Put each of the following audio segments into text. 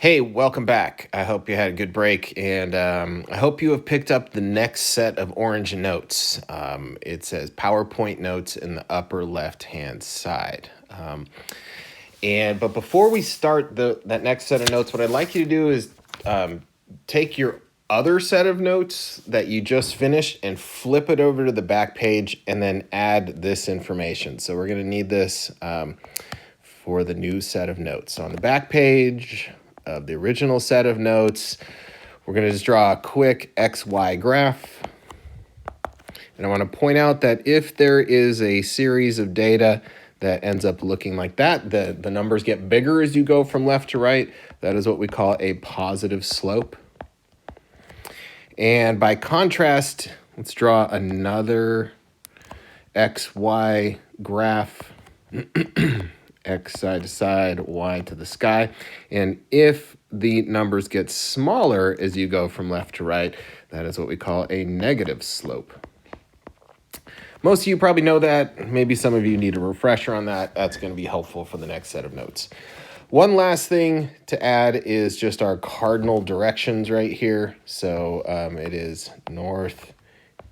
Hey, welcome back. I hope you had a good break, and I hope you have picked up the next set of orange notes. It says PowerPoint notes in the upper left-hand side. But before we start that next set of notes, what I'd like you to do is take your other set of notes that you just finished and flip it over to the back page, and then add this information. So we're going to need this for the new set of notes. So on the back page of the original set of notes, we're going to just draw a quick XY graph. And I want to point out that if there is a series of data that ends up looking like that, the numbers get bigger as you go from left to right. That is what we call a positive slope. And by contrast, let's draw another XY graph. X side to side, Y to the sky. And if the numbers get smaller as you go from left to right, that is what we call a negative slope. Most of you probably know that. Maybe some of you need a refresher on that. That's going to be helpful for the next set of notes. One last thing to add is just our cardinal directions right here. So it is north,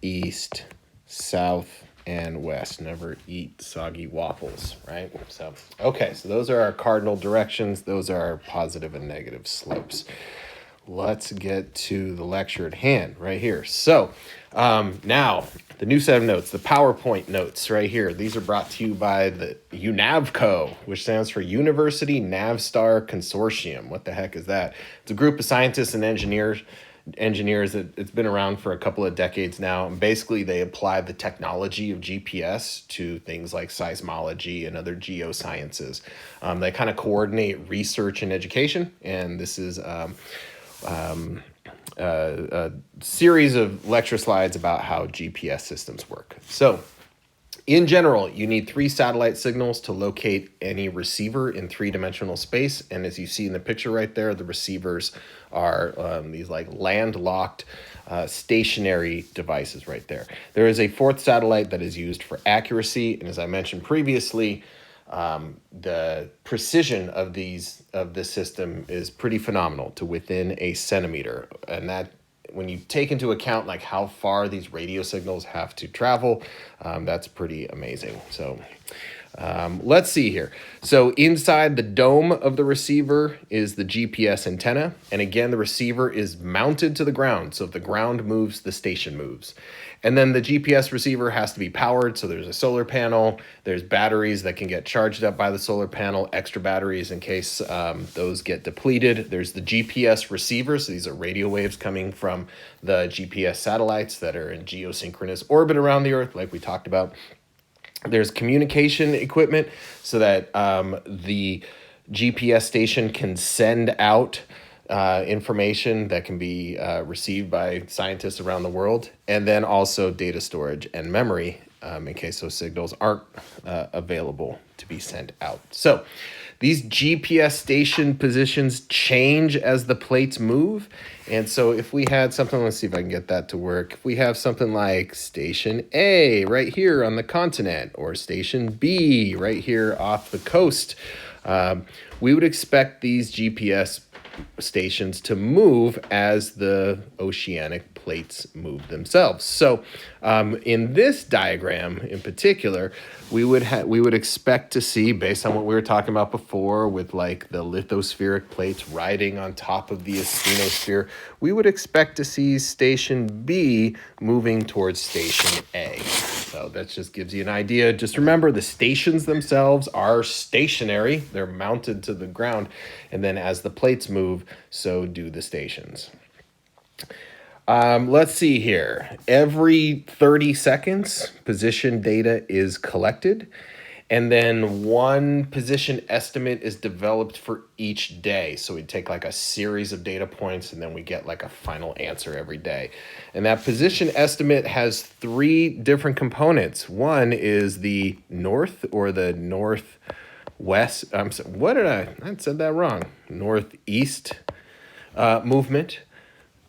east, south, and west. Never eat soggy waffles, right? So those are our cardinal directions. Those are our positive and negative slopes. Let's get to the lecture at hand right here. So now the new set of notes, the PowerPoint notes right here. These are brought to you by the UNAVCO, which stands for University Navstar Consortium. What the heck is that? It's a group of scientists and engineers that it's been around for a couple of decades now. And basically, they apply the technology of GPS to things like seismology and other geosciences. They kind of coordinate research and education. And this is a series of lecture slides about how GPS systems work. So, in general, you need 3 satellite signals to locate any receiver in 3-dimensional space. And as you see in the picture right there, the receivers are these like landlocked stationary devices right there. There is a 4th satellite that is used for accuracy. And as I mentioned previously, the precision of this system is pretty phenomenal, to within a centimeter. And that, when you take into account like how far these radio signals have to travel, that's pretty amazing. So let's see here. So inside the dome of the receiver is the GPS antenna. And again, the receiver is mounted to the ground. So if the ground moves, the station moves. And then the GPS receiver has to be powered. So there's a solar panel. There's batteries that can get charged up by the solar panel, extra batteries in case those get depleted. There's the GPS receiver. So these are radio waves coming from the GPS satellites that are in geosynchronous orbit around the Earth, like we talked about. There's communication equipment so that the GPS station can send out information that can be received by scientists around the world, and then also data storage and memory in case those signals aren't available to be sent out. So these GPS station positions change as the plates move. And so if we had something, let's see if I can get that to work. If we have something like Station A right here on the continent, or Station B right here off the coast, we would expect these GPS stations to move as the oceanic plates move themselves. So in this diagram in particular, we would expect to see, based on what we were talking about before with like the lithospheric plates riding on top of the asthenosphere, we would expect to see Station B moving towards Station A. So that just gives you an idea. Just remember, the stations themselves are stationary. They're mounted to the ground. And then as the plates move, so do the stations. Let's see here. Every 30 seconds, position data is collected. And then one position estimate is developed for each day. So we take like a series of data points, and then we get like a final answer every day. And that position estimate has 3 different components. One is the north, or the northwest. I said that wrong. Northeast movement.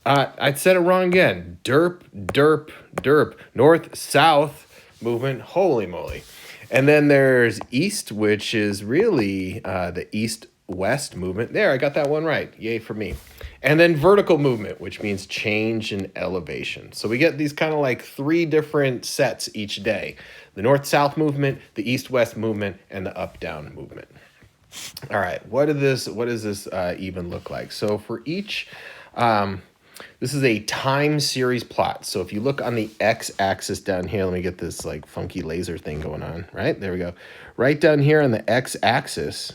I said it wrong again. Derp, derp, derp. North-south movement. Holy moly. And then there's east, which is really the east west movement. There, I got that one right. Yay for me. And then vertical movement, which means change in elevation. So we get these kind of like 3 different sets each day: the north-south movement, the east-west movement, and the up-down movement. All right, what does this even look like? So for each, this is a time series plot. So if you look on the x-axis down here, let me get this like funky laser thing going on, right? There we go. Right down here on the x-axis,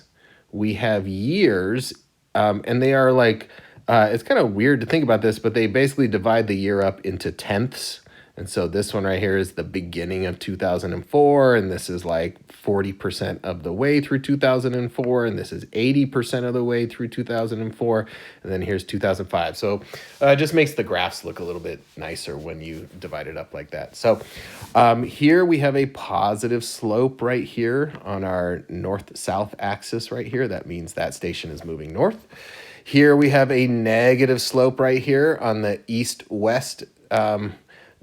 we have years, and they are like, it's kind of weird to think about this, but they basically divide the year up into tenths. And so this one right here is the beginning of 2004, and this is like 40% of the way through 2004, and this is 80% of the way through 2004, and then here's 2005. So it just makes the graphs look a little bit nicer when you divide it up like that. So here we have a positive slope right here on our north-south axis right here. That means that station is moving north. Here we have a negative slope right here on the east-west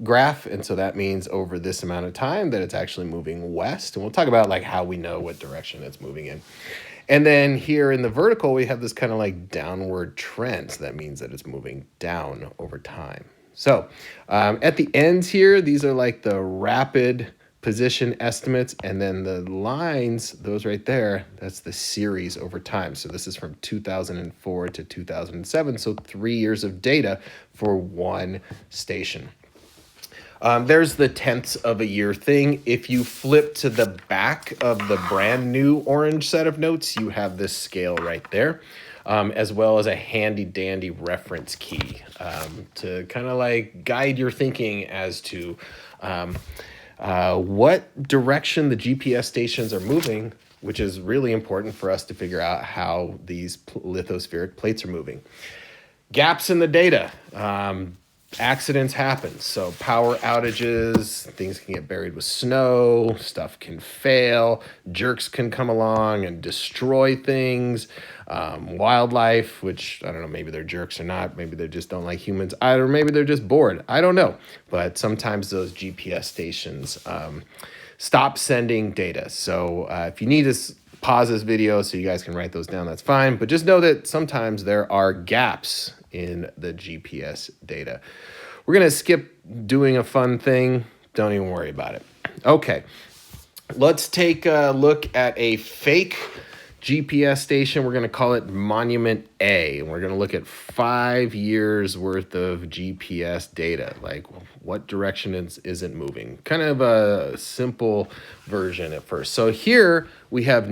graph, and so that means over this amount of time that it's actually moving west, and we'll talk about like how we know what direction it's moving in. And then here in the vertical we have this kind of like downward trend, so that means that it's moving down over time. So at the ends here, these are like the rapid position estimates, and then the lines, those right there, that's the series over time. So this is from 2004 to 2007, so 3 years of data for one station. There's the tenths of a year thing. If you flip to the back of the brand new orange set of notes, you have this scale right there, as well as a handy dandy reference key to kind of like guide your thinking as to what direction the GPS stations are moving, which is really important for us to figure out how these lithospheric plates are moving. Gaps in the data. Accidents happen. So power outages, things can get buried with snow, stuff can fail, jerks can come along and destroy things. Wildlife, which I don't know, maybe they're jerks or not, maybe they just don't like humans, or maybe they're just bored. I don't know. But sometimes those GPS stations stop sending data. So if you need to pause this video so you guys can write those down, that's fine. But just know that sometimes there are gaps in the GPS data. We're going to skip doing a fun thing. Don't even worry about it. Okay, let's take a look at a fake GPS station. We're going to call it Monument A, and we're going to look at 5 years worth of GPS data, like what direction is it moving. Kind of a simple version at first. So here we have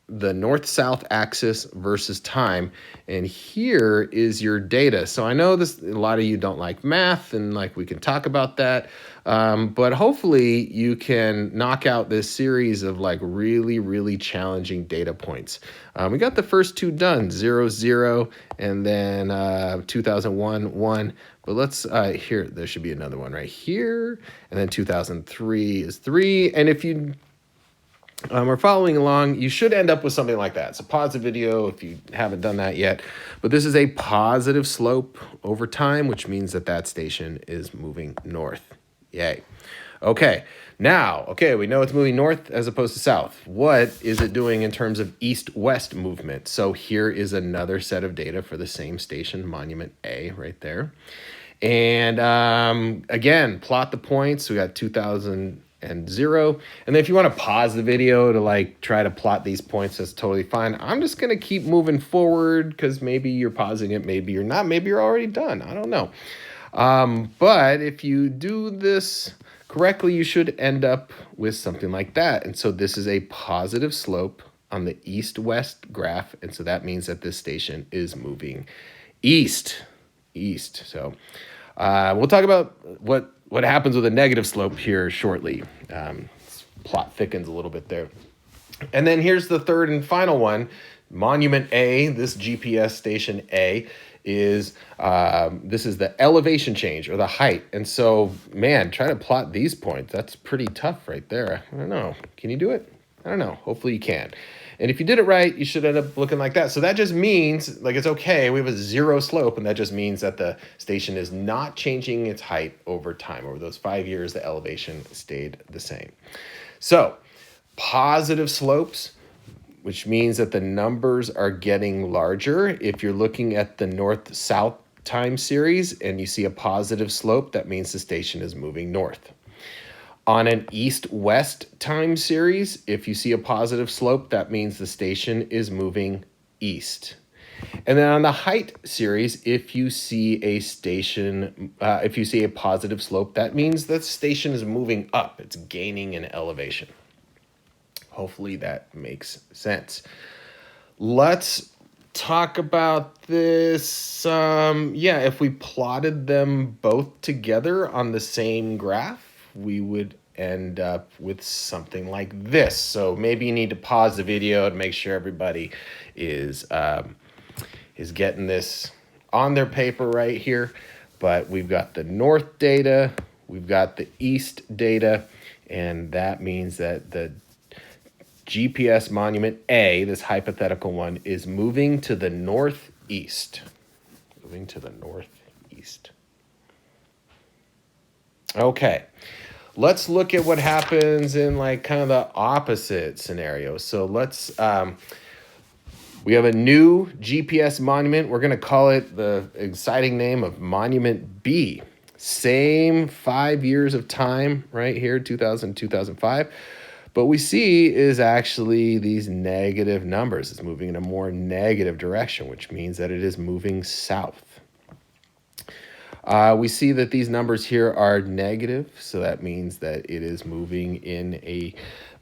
the north-south axis versus time, and here is your data. So I know a lot of you don't like math, and like we can talk about that, but hopefully you can knock out this series of like really, really challenging data points. We got the first 2 done, 0, 0, and then 2001, 1. But let's, here, there should be another one right here, and then 2003 is 3, and if you are following along, you should end up with something like that. So pause the video if you haven't done that yet. But this is a positive slope over time, which means that that station is moving north. Yay. Okay, now, we know it's moving north as opposed to south. What is it doing in terms of east-west movement? So here is another set of data for the same station, Monument A, right there. And again, plot the points. We got 2000 and 0. And then if you want to pause the video to like try to plot these points, that's totally fine. I'm just going to keep moving forward because maybe you're pausing it, maybe you're not, maybe you're already done. I don't know. But if you do this correctly, you should end up with something like that. And so this is a positive slope on the east-west graph. And so that means that this station is moving east. So we'll talk about what happens with a negative slope here shortly. Plot thickens a little bit there. And then here's the third and final one. Monument A, this GPS station A, is this is the elevation change or the height. And so, man, try to plot these points. That's pretty tough right there. I don't know. Can you do it? I don't know. Hopefully you can. And if you did it right, you should end up looking like that. So that just means, like, it's okay. We have a 0 slope, and that just means that the station is not changing its height over time. Over those 5 years, the elevation stayed the same. So positive slopes which means that the numbers are getting larger. If you're looking at the north-south time series and you see a positive slope, that means the station is moving north. On an east-west time series, if you see a positive slope, that means the station is moving east. And then on the height series, if you see a positive slope, that means the station is moving up. It's gaining in elevation. Hopefully that makes sense. Let's talk about this. If we plotted them both together on the same graph, we would end up with something like this. So maybe you need to pause the video to make sure everybody is getting this on their paper right here. But we've got the north data, we've got the east data, and that means that the GPS monument A, this hypothetical one, is moving to the northeast. Moving to the northeast. Okay, let's look at what happens in like kind of the opposite scenario. So let's, we have a new GPS monument. We're gonna call it the exciting name of Monument B. Same 5 years of time right here, 2000, 2005. But we see is actually these negative numbers. It's moving in a more negative direction, which means that it is moving south. We see that these numbers here are negative, so that means that it is moving in a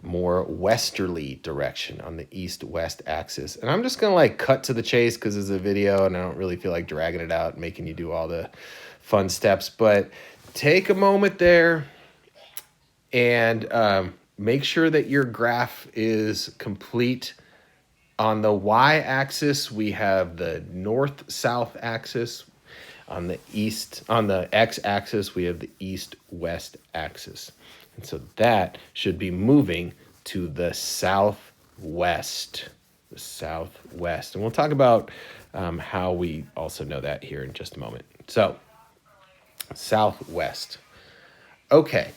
more westerly direction on the east-west axis. And I'm just gonna like cut to the chase because it's a video and I don't really feel like dragging it out and making you do all the fun steps, but take a moment there and make sure that your graph is complete. On the y-axis, we have the north-south axis. On the x-axis, we have the east-west axis. And so that should be moving to the southwest. The southwest. And we'll talk about how we also know that here in just a moment. So, southwest. Okay.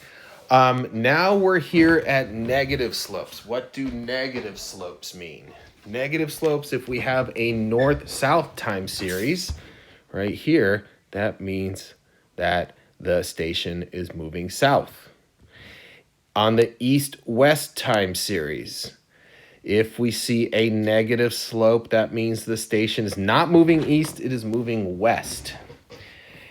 Now we're here at negative slopes. What do negative slopes mean? Negative slopes, if we have a north-south time series right here, that means that the station is moving south. On the east-west time series, if we see a negative slope, that means the station is not moving east, it is moving west.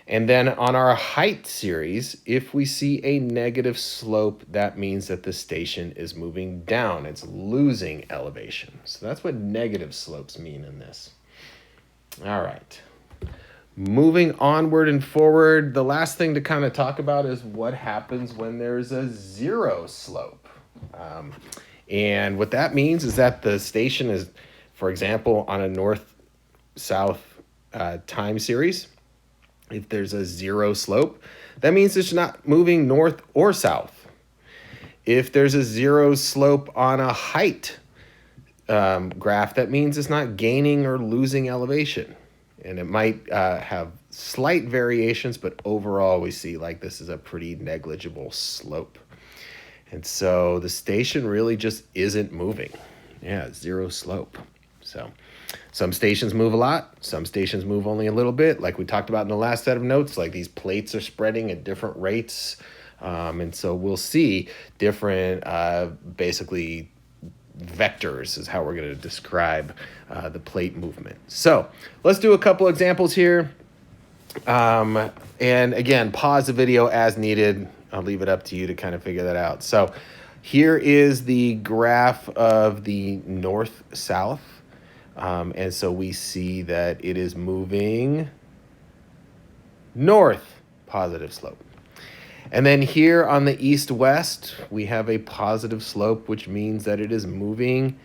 And then on our height series, if we see a negative slope, that means that the station is moving down. It's losing elevation. So that's what negative slopes mean in this. All right. Moving onward and forward, the last thing to kind of talk about is what happens when there's a zero slope. And what that means is that the station is, for example, on a north-south time series. If there's a zero slope, that means it's not moving north or south. If there's a zero slope on a height graph, that means it's not gaining or losing elevation. And it might have slight variations, but overall we see like this is a pretty negligible slope. And so the station really just isn't moving. Yeah, zero slope. So some stations move a lot, some stations move only a little bit. Like we talked about in the last set of notes, like these plates are spreading at different rates. And so we'll see different, basically, vectors is how we're going to describe the plate movement. So let's do a couple examples here. And again, pause the video as needed. I'll leave it up to you to kind of figure that out. So here is the graph of the north-south. And so we see that it is moving north, positive slope. And then here on the east-west, we have a positive slope, which means that it is moving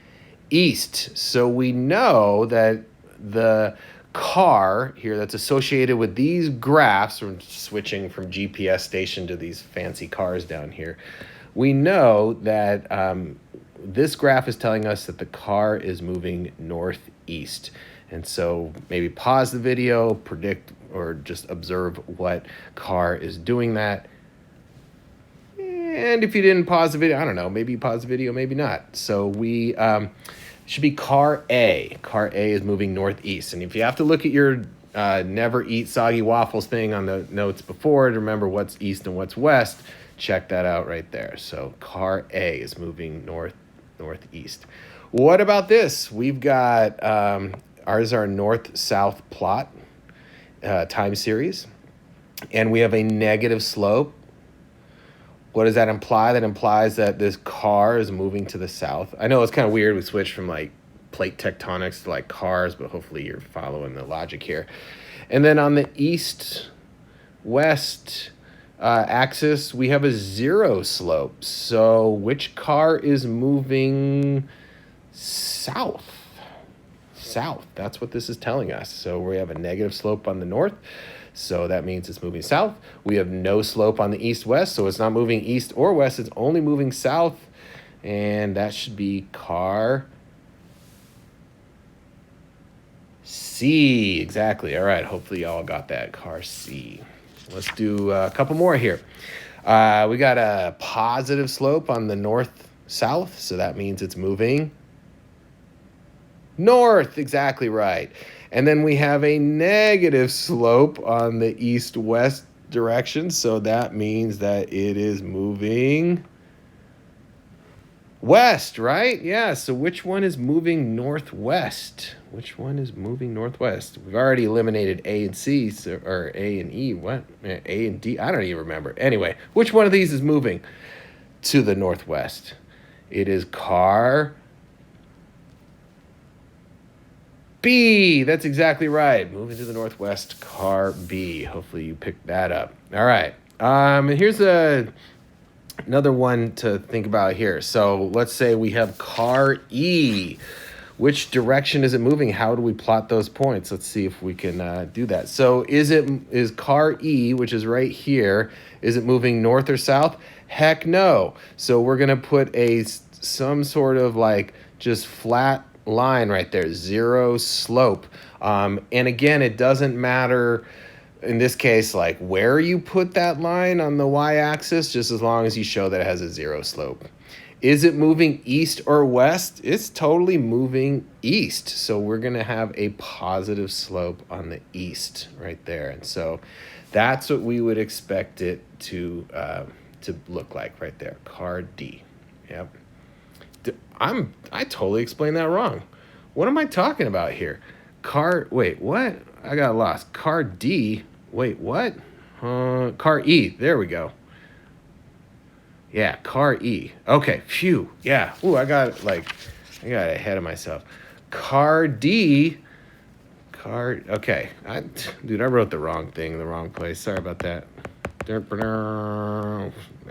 east. So we know that the car here that's associated with these graphs, from switching from GPS station to these fancy cars down here, we know that this graph is telling us that the car is moving northeast. And so maybe pause the video, predict, or just observe what car is doing that. And if you didn't pause the video, I don't know, maybe you pause the video, maybe not. So we should be car A. Car A is moving northeast. And if you have to look at your never eat soggy waffles thing on the notes before to remember what's east and what's west, check that out right there. So car A is moving northeast. What about this? We've got ours our north-south plot time series, and we have a negative slope. What does that imply? That implies that this car is moving to the south. I know it's kind of weird. We switched from like plate tectonics to like cars, but hopefully you're following the logic here. And then on the east-west axis, we have a zero slope. So which car is moving south? South. That's what this is telling us. So we have a negative slope on the north. So that means it's moving south. We have no slope on the east-west, so it's not moving east or west. It's only moving south. And that should be car C. Exactly. All right. Hopefully y'all got that. Car C. Let's do a couple more here. We got a positive slope on the north-south, so that means it's moving north. Exactly right. And then we have a negative slope on the east-west direction, so that means that it is moving west, right? Yeah, so which one is moving northwest? Which one is moving northwest? We've already eliminated A and C, or A and E. What? A and D? I don't even remember. Anyway, which one of these is moving to the northwest? It is car B. That's exactly right. Moving to the northwest, car B. Hopefully you picked that up. All right. And here's another one to think about here. So let's say we have car E. Which direction is it moving? How do we plot those points? Let's see if we can do that. So is car E, which is right here, is it moving north or south? Heck no. So we're going to put some sort of like just flat line right there, zero slope. And again, it doesn't matter in this case like where you put that line on the y-axis, just as long as you show that it has a zero slope. Is it moving east or west? It's totally moving east. So we're going to have a positive slope on the east right there. And so that's what we would expect it to look like right there. Car D. Yep. I totally explained that wrong. What am I talking about here? Wait, what? I got lost. Car D. Wait, what? Car E. There we go. Yeah, car E. Okay, phew. Yeah. Ooh, I got ahead of myself. Car D. Okay. Dude, I wrote the wrong thing in the wrong place. Sorry about that. I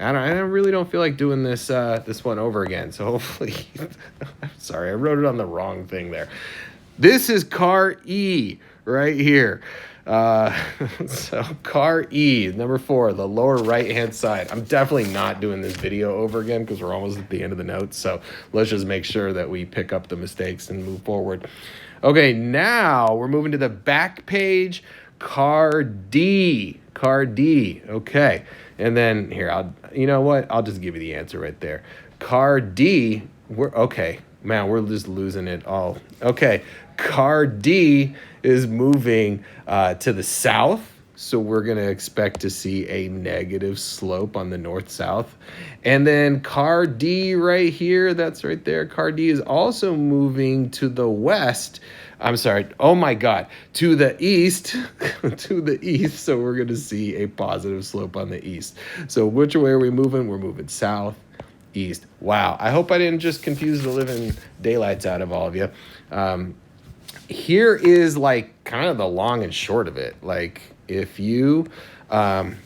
really don't feel like doing this one over again. So hopefully, I'm sorry, I wrote it on the wrong thing there. This is car E right here. So car E, number 4, the lower right-hand side. I'm definitely not doing this video over again because we're almost at the end of the notes. So let's just make sure that we pick up the mistakes and move forward. Okay, now we're moving to the back page. Car D. Car D. Okay. And then here, you know what? I'll just give you the answer right there. Car D. Okay. Man, we're just losing it all. Okay. Car D is moving to the south. So we're going to expect to see a negative slope on the north-south. And then car D right here, that's right there. Car D is also moving to the west. I'm sorry. Oh my God. To the east. To the east. So we're going to see a positive slope on the east. So which way are we moving? We're moving south, east. Wow. I hope I didn't just confuse the living daylights out of all of you. Here is like kind of the long and short of it. Like if you can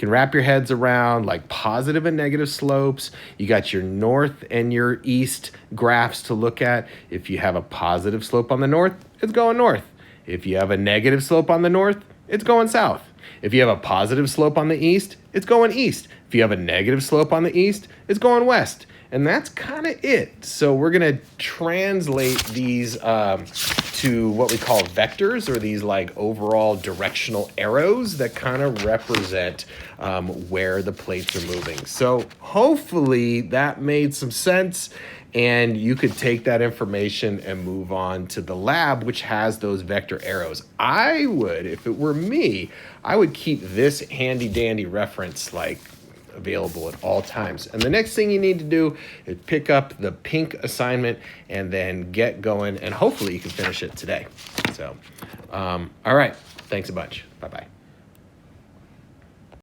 wrap your heads around like positive and negative slopes, you got your north and your east graphs to look at. If you have a positive slope on the north, it's going north. If you have a negative slope on the north, it's going south. If you have a positive slope on the east, it's going east. If you have a negative slope on the east, it's going west. And that's kind of it. So we're going to translate these to what we call vectors, or these like overall directional arrows that kind of represent where the plates are moving. So hopefully that made some sense. And you could take that information and move on to the lab, which has those vector arrows. I would, if it were me, I would keep this handy dandy reference like available at all times. And the next thing you need to do is pick up the pink assignment and then get going, and hopefully you can finish it today. So, all right, thanks a bunch. Bye-bye.